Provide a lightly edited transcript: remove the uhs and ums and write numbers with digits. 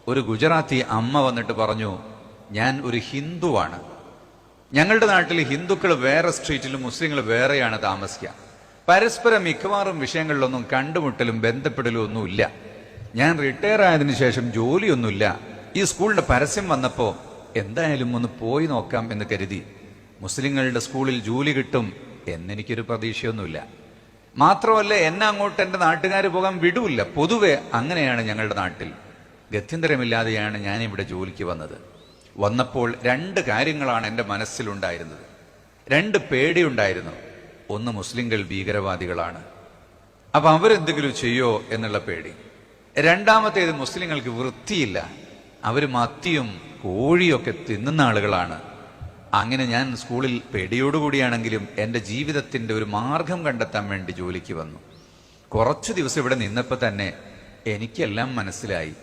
ഒരു ഗുജറാത്തി അമ്മ വന്നിട്ട് പറഞ്ഞു, ഞാൻ ഒരു ഹിന്ദുവാണ്. ഞങ്ങളുടെ നാട്ടിൽ ഹിന്ദുക്കൾ വേറെ സ്ട്രീറ്റിലും മുസ്ലിങ്ങൾ വേറെയാണ് താമസിക്കുക. പരസ്പരം മിക്കവാറും വിഷയങ്ങളിലൊന്നും കണ്ടുമുട്ടലും ബന്ധപ്പെടലും ഒന്നുമില്ല. ഞാൻ റിട്ടയർ ആയതിനു ശേഷം ജോലിയൊന്നുമില്ല. ഈ സ്കൂളിന്റെ പരസ്യം വന്നപ്പോൾ എന്തായാലും ഒന്ന് പോയി നോക്കാം എന്ന് കരുതി. മുസ്ലിങ്ങളുടെ സ്കൂളിൽ ജോലി കിട്ടും എന്നെനിക്കൊരു പ്രതീക്ഷയൊന്നുമില്ല. മാത്രമല്ല, എന്നെ അങ്ങോട്ട് എൻ്റെ നാട്ടുകാർ പോകാൻ വിടൂല്ല. പൊതുവെ അങ്ങനെയാണ് ഞങ്ങളുടെ നാട്ടിൽ. ഗത്യന്തരമില്ലാതെയാണ് ഞാനിവിടെ ജോലിക്ക് വന്നത്. വന്നപ്പോൾ രണ്ട് കാര്യങ്ങളാണ് എൻ്റെ മനസ്സിലുണ്ടായിരുന്നത്. രണ്ട് പേടിയുണ്ടായിരുന്നു. ഒന്ന്, മുസ്ലിങ്ങൾ ഭീകരവാദികളാണ്, അപ്പൊ അവരെന്തെങ്കിലും ചെയ്യോ എന്നുള്ള പേടി. രണ്ടാമത്തേത്, മുസ്ലിങ്ങൾക്ക് വൃത്തിയില്ല, അവർ മത്തിയും കോഴിയൊക്കെ തിന്നുന്ന ആളുകളാണ്. അങ്ങനെ ഞാൻ സ്കൂളിൽ പേടിയോടുകൂടിയാണെങ്കിലും എൻ്റെ ജീവിതത്തിൻ്റെ ഒരു മാർഗം കണ്ടെത്താൻ വേണ്ടി ജോലിക്ക് വന്നു. കുറച്ചു ദിവസം ഇവിടെ നിന്നപ്പോൾ തന്നെ എനിക്കെല്ലാം മനസ്സിലായി.